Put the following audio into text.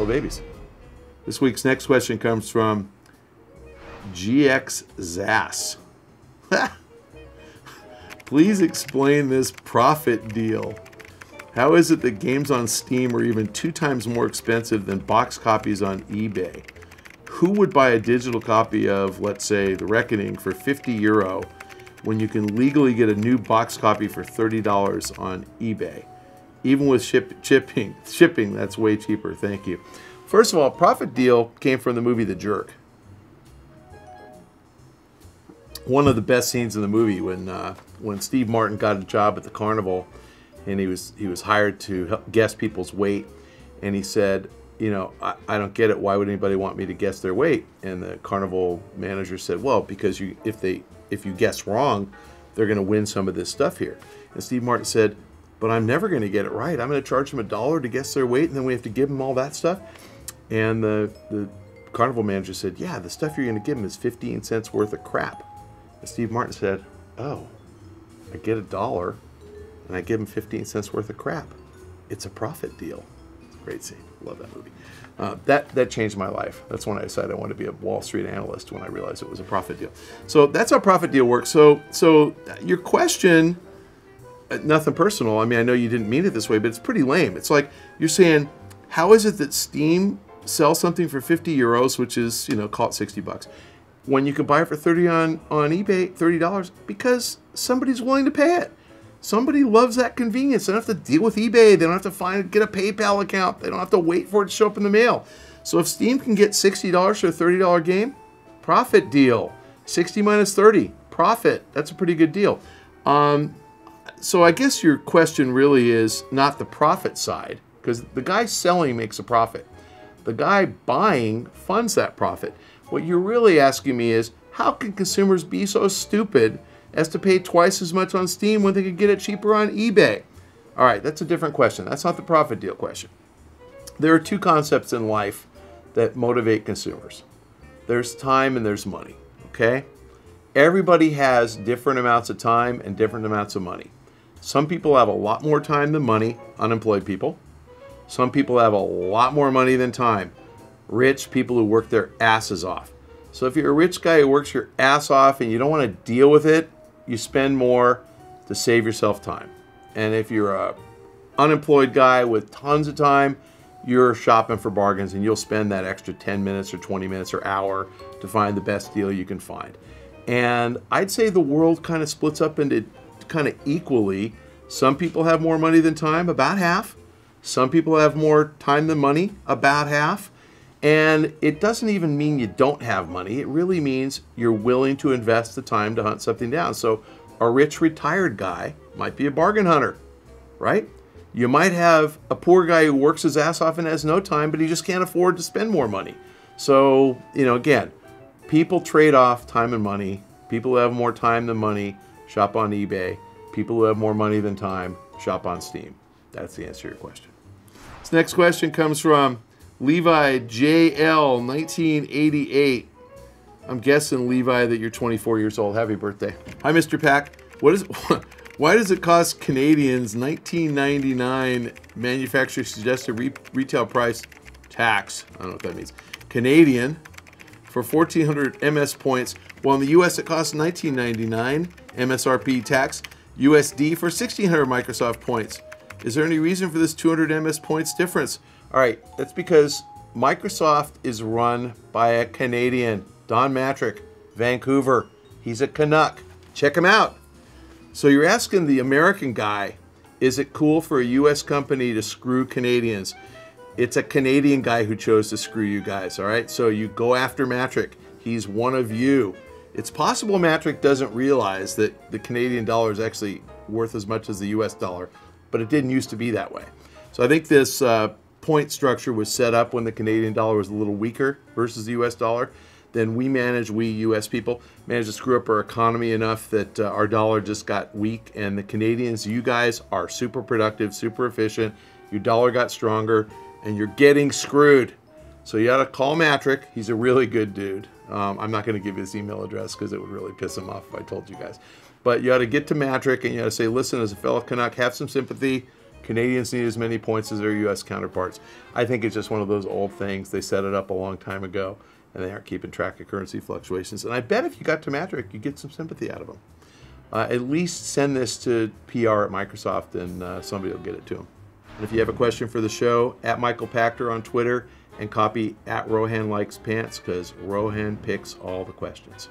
Hello, babies. This week's next question comes from GX Zass. Please explain this profit deal. How is it that games on Steam are even 2 times more expensive than box copies on eBay? Who would buy a digital copy of, let's say, The Reckoning for €50 when you can legally get a new box copy for $30 on eBay? Even with shipping, that's way cheaper. Thank you. First of all, profit deal came from the movie The Jerk. One of the best scenes in the movie when Steve Martin got a job at the carnival, and he was hired to help guess people's weight, and he said, you know, I don't get it. Why would anybody want me to guess their weight? And the carnival manager said, well, because if you guess wrong, they're going to win some of this stuff here. And Steve Martin said, but I'm never going to get it right. I'm going to charge them $1 to guess their weight, and then we have to give them all that stuff. And the carnival manager said, yeah, the stuff you're going to give them is 15 cents worth of crap. And Steve Martin said, oh, I get $1 and I give them 15 cents worth of crap. It's a profit deal. It's a great scene. Love that movie. That changed my life. That's when I decided I wanted to be a Wall Street analyst, when I realized it was a profit deal. So that's how profit deal works. So your question, nothing personal. I mean, I know you didn't mean it this way, but it's pretty lame. It's like you're saying, how is it that Steam sells something for €50, which is, you know, call it 60 bucks, when you can buy it for 30 on eBay, $30? Because somebody's willing to pay it. Somebody loves that convenience. They don't have to deal with eBay. They don't have to get a PayPal account. They don't have to wait for it to show up in the mail. So if Steam can get $60 for a $30 game, profit deal. 60 minus 30, profit. That's a pretty good deal. So I guess your question really is not the profit side, because the guy selling makes a profit. The guy buying funds that profit. What you're really asking me is, how can consumers be so stupid as to pay twice as much on Steam when they could get it cheaper on eBay? All right, that's a different question. That's not the profit deal question. There are 2 concepts in life that motivate consumers. There's time and there's money, okay? Everybody has different amounts of time and different amounts of money. Some people have a lot more time than money, unemployed people. Some people have a lot more money than time, rich people who work their asses off. So if you're a rich guy who works your ass off and you don't want to deal with it, you spend more to save yourself time. And if you're a unemployed guy with tons of time, you're shopping for bargains and you'll spend that extra 10 minutes or 20 minutes or hour to find the best deal you can find. And I'd say the world kind of splits up into kind of equally. Some people have more money than time, about half. Some people have more time than money, about half. And it doesn't even mean you don't have money. It really means you're willing to invest the time to hunt something down. So a rich retired guy might be a bargain hunter, right? You might have a poor guy who works his ass off and has no time, but he just can't afford to spend more money. So, you know, again, people trade off time and money. People who have more time than money shop on eBay. People who have more money than time shop on Steam. That's the answer to your question. This next question comes from Levi JL 1988. I'm guessing, Levi, that you're 24 years old. Happy birthday. Hi, Mr. Pack. Why does it cost Canadians $19.99 manufacturer suggested retail price tax? I don't know what that means. Canadian for 1,400 MS points, while in the US it costs $19.99 MSRP tax, USD for 1,600 Microsoft points. Is there any reason for this 200 MS points difference? All right, that's because Microsoft is run by a Canadian, Don Matrick, Vancouver. He's a Canuck. Check him out. So you're asking the American guy, is it cool for a US company to screw Canadians? It's a Canadian guy who chose to screw you guys, all right? So you go after Matrick. He's one of you. It's possible Matrick doesn't realize that the Canadian dollar is actually worth as much as the US dollar, but it didn't used to be that way. So I think this point structure was set up when the Canadian dollar was a little weaker versus the US dollar. Then we US people, managed to screw up our economy enough that our dollar just got weak, and the Canadians, you guys are super productive, super efficient. Your dollar got stronger, and you're getting screwed. So you got to call Matrick. He's a really good dude. I'm not going to give you his email address because it would really piss him off if I told you guys. But you ought to get to Matrick and you ought to say, listen, as a fellow Canuck, have some sympathy. Canadians need as many points as their U.S. counterparts. I think it's just one of those old things. They set it up a long time ago, and they aren't keeping track of currency fluctuations. And I bet if you got to Matrick, you'd get some sympathy out of them. At least send this to PR at Microsoft, and somebody will get it to them. And if you have a question for the show, at Michael Pachter on Twitter, and copy at Rohan Likes Pants, because Rohan picks all the questions.